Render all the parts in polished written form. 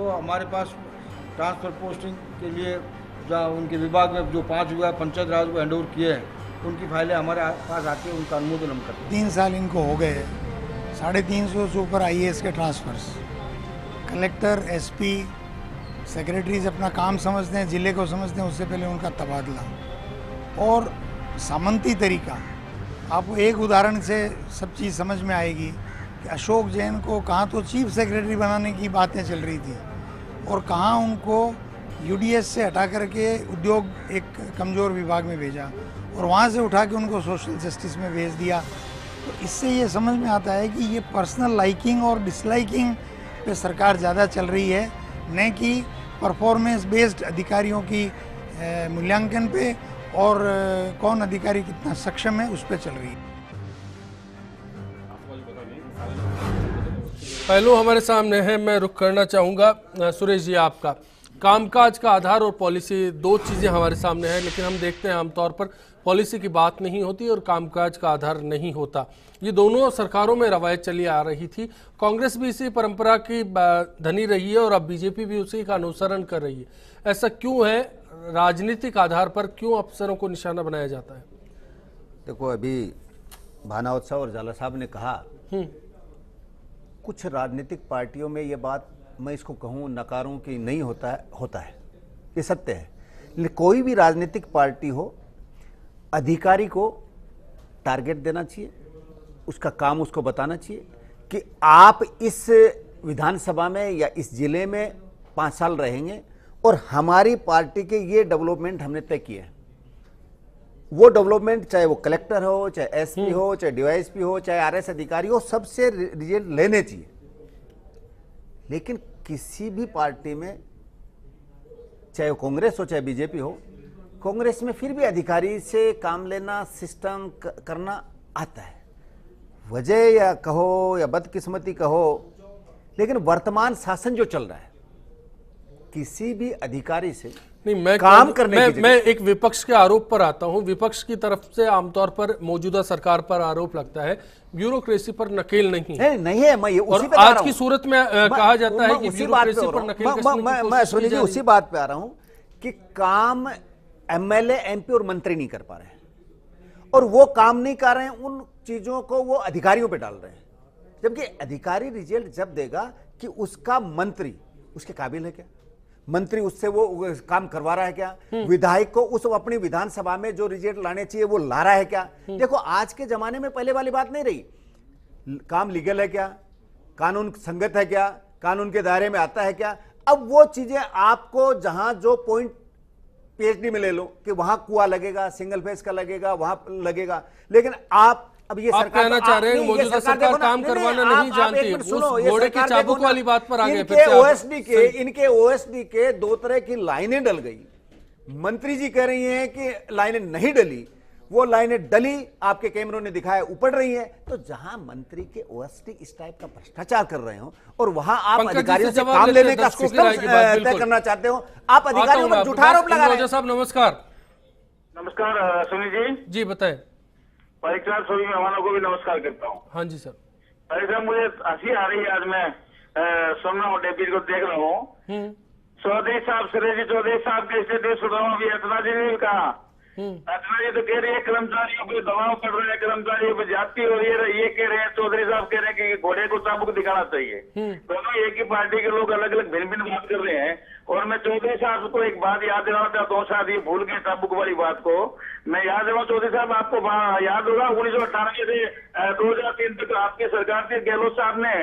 तो हमारे पास transfer posting के लिए जहाँ उनके विभाग में जो 5 विभाग पंचायत राज को हैंडओवर किए हैं उनकी फाइलें हमारे पास आती है, उनका अनुमोदन हम करते हैं। 3 साल इनको हो गए, 350 से ऊपर IAS के ट्रांसफ़र्स। कलेक्टर, SP, सेक्रेटरीज अपना काम समझते हैं, ज़िले को समझते हैं, उससे पहले उनका तबादला और सामंती तरीका। आपको एक उदाहरण से सब चीज़ समझ में आएगी कि अशोक जैन को कहाँ तो चीफ सेक्रेटरी बनाने की बातें चल रही थी और कहाँ उनको UDS से हटा करके उद्योग एक कमज़ोर विभाग में भेजा और वहाँ से उठा के उनको सोशल जस्टिस में भेज दिया। तो इससे ये समझ में आता है कि ये पर्सनल लाइकिंग और डिसलाइकिंग पे सरकार ज़्यादा चल रही है, न कि परफॉर्मेंस बेस्ड अधिकारियों की मूल्यांकन पे और कौन अधिकारी कितना सक्षम है उस पर चल रही है। पहलू हमारे सामने है, मैं रुख करना चाहूँगा सुरेश जी आपका। कामकाज का आधार और पॉलिसी दो चीज़ें हमारे सामने हैं, लेकिन हम देखते हैं आमतौर पर पॉलिसी की बात नहीं होती और कामकाज का आधार नहीं होता। ये दोनों सरकारों में रवायत चली आ रही थी। कांग्रेस भी इसी परंपरा की धनी रही है और अब बीजेपी भी उसी का अनुसरण कर रही है। ऐसा क्यों है? राजनीतिक आधार पर क्यों अफसरों को निशाना बनाया जाता है? देखो, अभी भानावत्सव और जाला साहब ने कहा, कुछ राजनीतिक पार्टियों में ये बात मैं इसको कहूँ नकारों की नहीं होता है, ये सत्य है। लेकिन कोई भी राजनीतिक पार्टी हो, अधिकारी को टारगेट देना चाहिए, उसका काम उसको बताना चाहिए कि आप इस विधानसभा में या इस जिले में 5 साल रहेंगे और हमारी पार्टी के ये डेवलपमेंट हमने तय किए हैं। वो डेवलपमेंट चाहे वो कलेक्टर हो, चाहे SP हो, चाहे DYSP हो, चाहे RS अधिकारी हो, सबसे रिजल्ट लेने चाहिए। लेकिन किसी भी पार्टी में, चाहे वो कांग्रेस हो चाहे बीजेपी हो, कांग्रेस में फिर भी अधिकारी से काम लेना, सिस्टम करना आता है। वजह या कहो या बदकिस्मती कहो, लेकिन वर्तमान शासन जो चल रहा है, किसी भी अधिकारी से नहीं, मैं काम करने की मैं एक विपक्ष के आरोप पर आता हूं। विपक्ष की तरफ से आमतौर पर मौजूदा सरकार पर आरोप लगता है ब्यूरोक्रेसी पर नकेल नहीं है। नहीं है, मैं ये उसी पे आज की सूरत में कहा जाता है कि ब्यूरोक्रेसी पर नकेल मैं सुनिए जी उसी बात पे आ रहा हूं कि काम MLA, MP और मंत्री नहीं कर पा रहे हैं और वो काम नहीं कर रहे हैं, उन चीजों को वो अधिकारियों पे डाल रहे हैं। जबकि अधिकारी रिजल्ट जब देगा कि उसका मंत्री उसके काबिल है क्या, मंत्री उससे वो काम करवा रहा है क्या, विधायक को उस अपनी विधानसभा में जो रिजल्ट लाने चाहिए वो ला रहा है क्या। देखो, आज के जमाने में पहले वाली बात नहीं रही, काम लीगल है क्या, कानून संगत है क्या, कानून के दायरे में आता है क्या। अब वो चीजें आपको जहां जो पॉइंट PhD में ले लो कि वहां कुआं लगेगा, सिंगल फेस का लगेगा, वहां लगेगा, लेकिन आप अब ये सरकार कहना चाह रहे हैं मौजूदा सरकार काम करवाना नहीं जानती, उस घोड़े की चाबुक वाली बात पर आ गए। इनके OSD के 2 तरह की लाइनें डल गई। मंत्री जी कह रही हैं कि लाइनें नहीं डली, वो लाइनें डली, आपके कैमरों ने दिखाया उपड़ रही है। तो जहां मंत्री के OSD इस टाइप का भ्रष्टाचार कर रहे हो और वहां आप अधिकारियों से काम लेने का सिस्टम तय करना चाहते हो, आप अधिकारियों पर झूठा आरोप लगा रहे हैं। साहब नमस्कार। नमस्कार सुनील जी बताएं। परीक्षा सभी मेहमानों को भी नमस्कार करता हूँ। हाँ जी सर। परीक्षा मुझे हंसी आ रही है, आज मैं सुन रहा हूँ, डेपी को देख रहा हूँ। चौधरी साहब, सुरेश चौधरी साहब के स्टेटस सुन रहा हूँ। अभी अर्चना जी ने कहा, अर्चना जी तो कह रही है कर्मचारियों पे दबाव पड़ रहा है, कर्मचारियों पे जाती हो रही है। ये कह रहे हैं, चौधरी साहब कह रहे हैं कि घोड़े को चाबुक दिखाना चाहिए। दोनों एक ही पार्टी के लोग अलग अलग भिन्न भिन्न बात कर रहे हैं। और मैं चौधरी साहब को एक बात याद दिलाना चाहता हूँ, शायद ये भूल गए चाबुक वाली बात को। मैं याद दिलाऊं चौधरी साहब, आपको याद होगा 1998 से 2003 तक आपकी सरकार थी, गहलोत साहब ने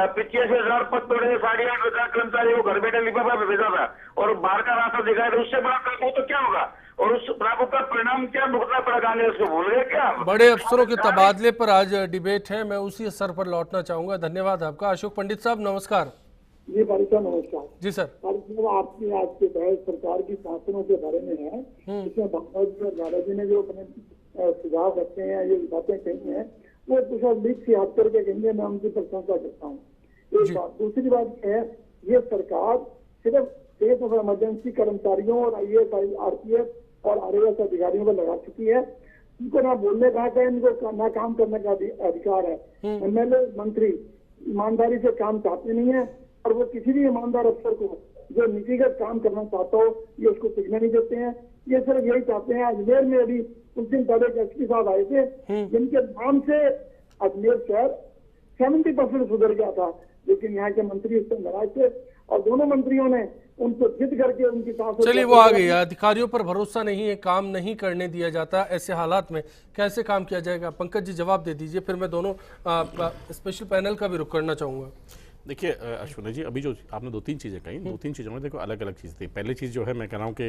85,000 पद तोड़े, 8,500 कर्मचारियों को घर बैठे लिफाफा भेजा था और बाहर का रास्ता दिखाया था। उससे बड़ा प्रारूप तो क्या होगा और उस प्रारूप का परिणाम क्या भुगतना पड़ा, कांग्रेस को भूल गए क्या? बड़े अफसरों के तबादले पर आज डिबेट है, मैं उसी स्तर पर लौटना चाहूंगा। धन्यवाद आपका। अशोक पंडित साहब नमस्कार। जी पारिका नमस्कार। जी सर। आपकी आज के तहत सरकार की शासनों के बारे में है, इसमें भागवत जी ने जो अपने सुझाव रखते हैं, ये बातें कही हैं, वो कुछ अधिक से याद करके कहेंगे, मैं उनकी प्रशंसा करता हूँ। एक बात। दूसरी बात है, ये सरकार सिर्फ स्टेट ऑफ इमरजेंसी कर्मचारियों और IAS, RPF और RAS अधिकारियों को लगा चुकी है। इनको ना बोलने का है, इनको ना काम करने का अधिकार है। MLA मंत्री ईमानदारी से काम चाहते नहीं है, और वो किसी भी ईमानदार अफसर को जो निजीगत काम करना चाहता हो ये उसको टिकने नहीं देते हैं। ये सिर्फ यही चाहते हैं। अजमेर में अभी कुछ दिन पहले एक एसपी साहब आए थे जिनके नाम से अजमेर शहर 70% सुधर गया था, लेकिन यहाँ के मंत्री उससे नाराज थे और दोनों मंत्रियों ने उनको जिद करके उनकी सांसों। चलिए वो आ गई, अधिकारियों पर भरोसा नहीं है, काम नहीं करने दिया जाता, ऐसे हालात में कैसे काम किया जाएगा? पंकज जी जवाब दे दीजिए, फिर मैं दोनों स्पेशल पैनल का भी रुख करना चाहूंगा। देखिए अश्विनी जी, अभी जो आपने 2-3 चीज़ें कही, 2-3 चीज़ों में देखो अलग अलग चीज़ थी। पहली चीज़ जो है मैं कह रहा हूँ कि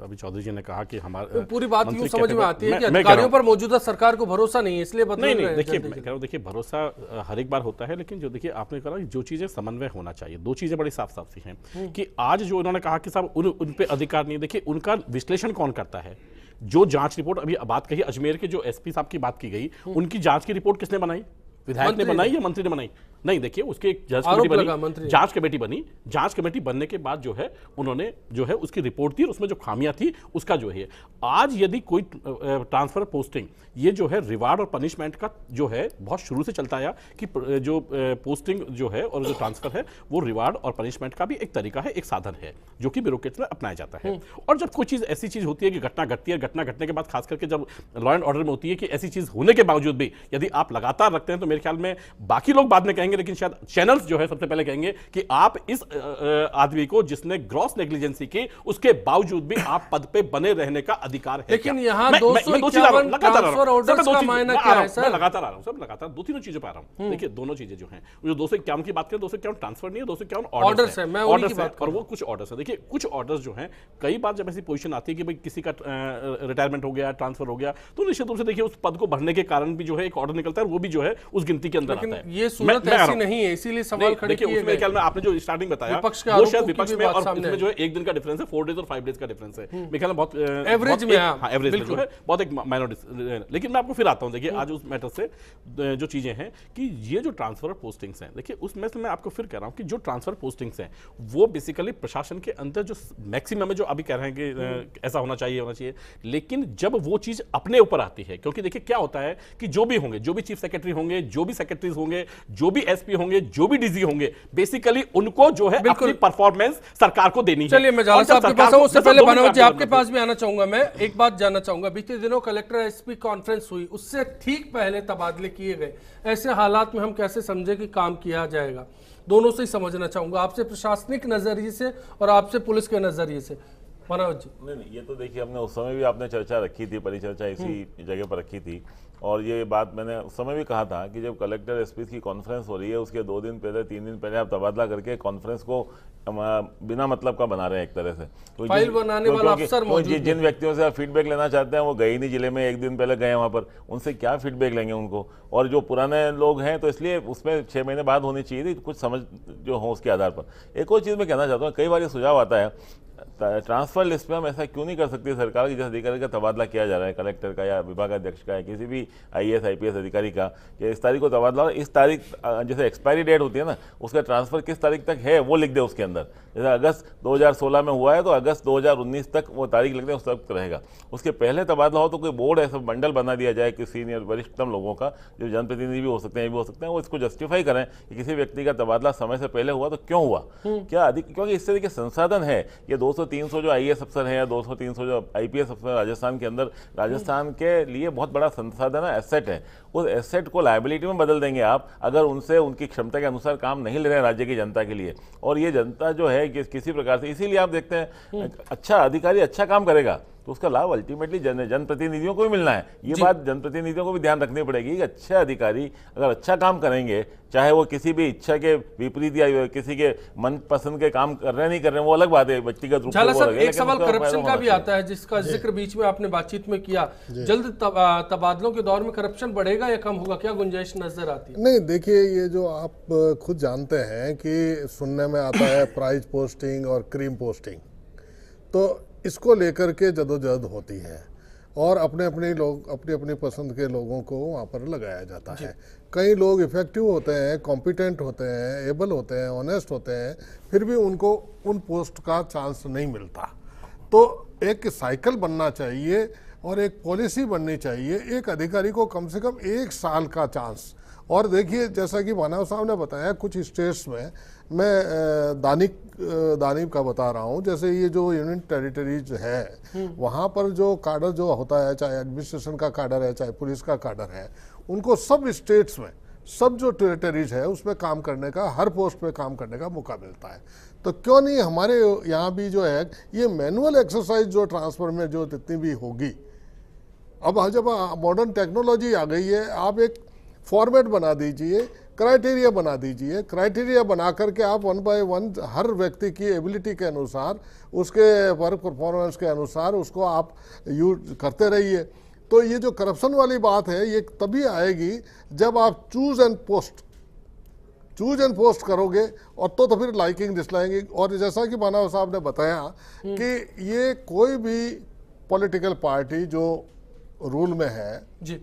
अभी चौधरी जी ने कहा कि हमारा पूरी बात यूं समझ में आती है कि अधिकारियों पर मौजूदा सरकार को भरोसा नहीं है, इसलिए बदल रहे हैं। देखिए मैं कह रहा हूँ, देखिए भरोसा हर एक बार होता है, लेकिन जो देखिए आपने कहा जो चीज़ें समन्वय होना चाहिए, 2 चीज़ें बड़ी साफ साफ सी हैं कि आज जो उन्होंने कहा कि साहब उन पे अधिकार नहीं, देखिए उनका विश्लेषण कौन करता है? जो जांच रिपोर्ट अभी बात कही अजमेर के जो एसपी साहब की बात की गई, उनकी जांच की रिपोर्ट किसने बनाई? विधायक ने बनाई या मंत्री ने बनाई? नहीं, देखिए उसके एक जांच कमेटी बनी। जांच कमेटी बनने के बाद जो है उन्होंने जो है उसकी रिपोर्ट दी और उसमें जो खामियां थी उसका जो है आज यदि कोई ट्रांसफर पोस्टिंग, ये जो है रिवार्ड और पनिशमेंट का जो है बहुत शुरू से चलता आया कि जो पोस्टिंग जो है और जो ट्रांसफर है वो रिवार्ड और पनिशमेंट का भी एक तरीका है, एक साधन है जो कि ब्यूरोक्रेट्स में अपनाया जाता है। और जब कोई चीज ऐसी चीज होती है कि घटना घटती है, घटना घटने के बाद खास करके जब लॉ एंड ऑर्डर में होती है कि ऐसी चीज होने के बावजूद भी यदि आप लगातार रखते हैं तो मेरे ख्याल में बाकी लोग बाद में कहेंगे, लेकिन शायद चैनल्स जो है सबसे पहले कहेंगे कि आप इस आदमी को जिसने ग्रॉस नेग्लिजेंसी की उसके बावजूद भी आप पद पे बने रहने का अधिकार है। लेकिन यहाँ 251 ट्रांसफर ऑर्डर्स का मायना क्या है सर? मैं लगातार आ रहा हूं सर, लगातार 2-3 चीजें पा रहा हूं। देखिए दोनों चीजें जो हैं, जो 251 की बात करें, 251 ट्रांसफर नहीं है, 251 ऑर्डर्स है। मैं उन्हीं की बात कर रहा हूं। और वो कुछ ऑर्डर्स है। देखिए कुछ ऑर्डर्स जो हैं, कई बार जब ऐसी पोजीशन आती है कि भाई किसी का रिटायरमेंट हो गया, ट्रांसफर हो गया, तो निश्चित रूप से देखिए उस पद को भरने के कारण भी जो है एक ऑर्डर निकलता है, वो भी जो है उस गिनती के अंदर आता है। ये सूरत ऐसी नहीं है, इसीलिए सवाल खड़े किए गए। उसमें ख्याल में आपने जो स्टार्टिंग बताया वो शायद विपक्ष में और इसमें जो है 1 दिन का डिफरेंस है, 4 डेज और 5 डेज का डिफरेंस है। मेरे ख्याल में बहुत एवरेज में, हां एवरेज में जो है बहुत एक माइनर। लेकिन मैं आपको फिर आता हूं, देखिए आज उस मैटर से जो चीजें हैं कि ये जो ट्रांसफर पोस्टिंग्स हैं, देखिए उसमें से मैं आपको फिर कह रहा हूं कि जो ट्रांसफर पोस्टिंग्स हैं वो बेसिकली प्रशासन के अंदर जो मैक्सिमम है, जो अभी कह रहे हैं कि ऐसा होना चाहिए, लेकिन जब वो चीज अपने ऊपर आती है, क्योंकि देखिए क्या होता है कि जो भी होंगे, जो भी चीफ सेक्रेटरी होंगे, जो भी सेक्रेटरीज होंगे, जो भी एसपी होंगे, जो भी डीजी होंगे, बेसिकली उनको जो है अपनी परफॉर्मेंस सरकार को देनी है। चलिए मैं जाला साहब के पास हूं, उससे पहले बनोज जी आपके पास भी आना चाहूंगा। मैं एक बात जानना चाहूंगा, बीते दिनों कलेक्टर एसपी कॉन्फ्रेंस हुई, उससे ठीक पहले तबादले किए गए, ऐसे हालात में हम कैसे समझे कि काम किया जाएगा? दोनों से ही समझना चाहूंगा, आपसे प्रशासनिक नजरिए से और आपसे पुलिस के नजरिए से। मनोज जी। नहीं, ये तो देखिए हमने उस समय भी आपने चर्चा रखी थी, परिचर्चा इसी जगह पर रखी थी, और ये बात मैंने उस समय भी कहा था कि जब कलेक्टर एसपी की कॉन्फ्रेंस हो रही है उसके 2 दिन पहले 3 दिन पहले आप तबादला करके कॉन्फ्रेंस को बिना मतलब का बना रहे हैं एक तरह से। फाइल बनाने वाला अफसर मौजूद है। जिन व्यक्तियों से आप फीडबैक लेना चाहते हैं वो गए नहीं जिले में, 1 दिन पहले गए वहाँ पर, उनसे क्या फीडबैक लेंगे उनको? और जो पुराने लोग हैं तो इसलिए उसमें 6 महीने बाद होनी चाहिए थी, कुछ समझ जो हो उसके आधार पर। एक और चीज़ मैं कहना चाहता हूँ, कई बार ये सुझाव आता है ट्रांसफर लिस्ट में हम ऐसा क्यों नहीं कर सकते सरकार की, जिस अधिकारी का तबादला किया जा रहा है, कलेक्टर का या विभागाध्यक्ष का या किसी भी IAS IPS अधिकारी का, कि इस तारीख को तबादला और इस तारीख जैसे एक्सपायरी डेट होती है ना, उसका ट्रांसफर किस तारीख तक है वो लिख दे उसके अंदर। जैसे अगस्त 2016 में हुआ है तो अगस्त 2019 तक वो तारीख लिख दे, उस तक रहेगा। उसके पहले तबादला हो तो कोई बोर्ड ऐसा मंडल बना दिया जाए कि सीनियर वरिष्ठतम लोगों का, जो जनप्रतिनिधि भी हो सकते हैं, ये भी हो सकते हैं, वो इसको जस्टिफाई करें कि किसी व्यक्ति का तबादला समय से पहले हुआ तो क्यों हुआ, क्या अधिक, क्योंकि इस तरह के संसाधन है। ये 200-300 जो IAS अफसर हैं या 200-300 जो IPS अफसर राजस्थान के अंदर, राजस्थान के लिए बहुत बड़ा संसाधन है, एसेट है। उस एसेट को लायबिलिटी में बदल देंगे आप अगर उनसे उनकी क्षमता के अनुसार काम नहीं ले रहे हैं राज्य की जनता के लिए। और ये जनता जो है किसी प्रकार से, इसीलिए आप देखते हैं अच्छा अधिकारी अच्छा काम करेगा तो उसका लाभ अल्टीमेटली जनप्रतिनिधियों को भी मिलना है। ये बात जनप्रतिनिधियों को भी ध्यान रखनी पड़ेगी कि अच्छे अधिकारी अगर अच्छा काम करेंगे, चाहे वो किसी भी इच्छा के विपरीत या किसी के मन पसंद के काम कर रहे नहीं कर रहे, वो अलग बात है, व्यक्तिगत रूप से। एक सवाल करप्शन का भी आता है जिसका जिक्र बीच में आपने बातचीत में किया, जल्द तबादलों के दौर में करप्शन बढ़ेगा या कम होगा, क्या गुंजाइश नजर आती है? नहीं, देखिए ये जो आप खुद जानते हैं कि सुनने में आता है प्राइज पोस्टिंग और क्रीम पोस्टिंग, तो इसको लेकर के जदोजहद होती है और अपने अपनी पसंद के लोगों को वहाँ पर लगाया जाता है। कई लोग इफेक्टिव होते हैं, कॉम्पिटेंट होते हैं, एबल होते हैं, ऑनेस्ट होते हैं, फिर भी उनको उन पोस्ट का चांस नहीं मिलता। तो एक साइकिल बनना चाहिए और एक पॉलिसी बननी चाहिए, एक अधिकारी को कम से कम 1 साल का चांस, और देखिए जैसा कि मानव साहब ने बताया, कुछ स्टेट्स में मैं दानिब का बता रहा हूँ, जैसे ये जो यूनियन टेरिटरीज है वहाँ पर जो काडर जो होता है, चाहे एडमिनिस्ट्रेशन का काडर है चाहे पुलिस का काडर है, उनको सब स्टेट्स में सब जो टेरिटरीज है उसमें काम करने का, हर पोस्ट पे काम करने का मौका मिलता है। तो क्यों नहीं हमारे यहाँ भी जो है ये मैनुअल एक्सरसाइज जो ट्रांसफर में जो जितनी भी होगी, अब जब मॉडर्न टेक्नोलॉजी आ गई है, आप एक फॉर्मेट बना दीजिए, क्राइटेरिया बना दीजिए, क्राइटेरिया बना करके आप 1 बाय 1 हर व्यक्ति की एबिलिटी के अनुसार, उसके वर्क परफॉर्मेंस के अनुसार उसको आप यूज करते रहिए। तो ये जो करप्शन वाली बात है ये तभी आएगी जब आप चूज एंड पोस्ट करोगे, और तो फिर लाइकिंग डिसलाइकिंग। और जैसा कि मानव साहब ने बताया कि ये कोई भी पॉलिटिकल पार्टी जो रूल में है जी,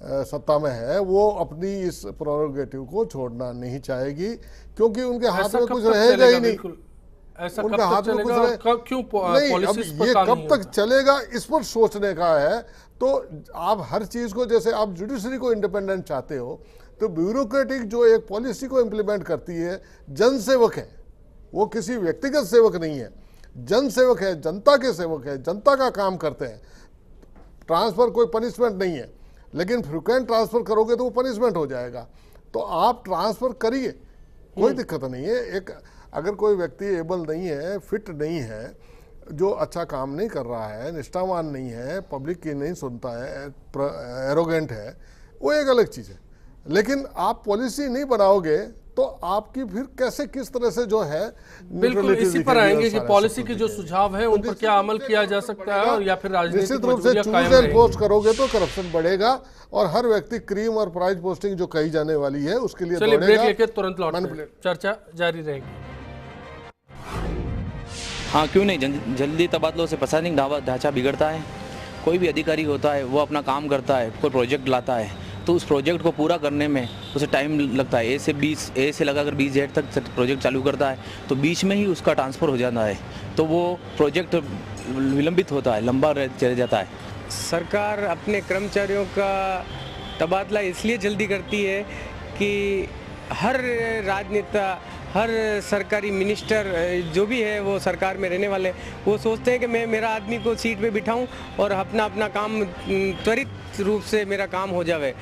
सत्ता में है, वो अपनी इस प्रोरोगेटिव को छोड़ना नहीं चाहेगी, क्योंकि उनके हाथ में कुछ रहेगा ही नहीं। ऐसा उनके हाथ में कुछ क्यों नहीं, अब ये कब तक चलेगा इस पर सोचने का है। तो आप हर चीज को, जैसे आप जुडिशरी को इंडिपेंडेंट चाहते हो, तो ब्यूरोक्रेटिक जो एक पॉलिसी को इम्प्लीमेंट करती है, जन सेवक है, वो किसी व्यक्तिगत सेवक नहीं है, जन सेवक है, जनता के सेवक है, जनता का काम करते हैं। ट्रांसफर कोई पनिशमेंट नहीं है, लेकिन फ्रिक्वेंट ट्रांसफर करोगे तो वो पनिशमेंट हो जाएगा। तो आप ट्रांसफर करिए, कोई दिक्कत नहीं है। एक अगर कोई व्यक्ति एबल नहीं है, फिट नहीं है, जो अच्छा काम नहीं कर रहा है, निष्ठावान नहीं है, पब्लिक की नहीं सुनता है, एरोगेंट है, वो एक अलग चीज़ है। लेकिन आप पॉलिसी नहीं बनाओगे तो आपकी फिर कैसे, किस तरह से जो है, बिल्कुल इसी पर आएंगे कि पॉलिसी के जो सुझाव है उन पर क्या अमल किया जा सकता है, और या फिर निश्चित रूप से चूज एंड पोस्ट करोगे तो करप्शन बढ़ेगा, और हर व्यक्ति क्रीम और प्राइज पोस्टिंग जो कही जाने वाली है उसके लिए चलिए ब्रेक लेके तुरंत लौटते हैं, चर्चा जारी रहेगी। हाँ क्यों नहीं, जल्दी तबादलों से प्रशासनिक ढांचा बिगड़ता है। कोई भी अधिकारी होता है वो अपना काम करता है, कोई प्रोजेक्ट लाता है तो उस प्रोजेक्ट को पूरा करने में उसे टाइम लगता है। ए से लगाकर 20 जेड तक प्रोजेक्ट चालू करता है तो बीच में ही उसका ट्रांसफ़र हो जाता है, तो वो प्रोजेक्ट विलंबित होता है, लंबा चले जाता है। सरकार अपने कर्मचारियों का तबादला इसलिए जल्दी करती है कि हर राजनेता, हर सरकारी मिनिस्टर जो भी है वो सरकार में रहने वाले, वो सोचते हैं कि मैं मेरा आदमी को सीट पे बिठाऊं और अपना काम त्वरित रूप से मेरा काम हो जावे।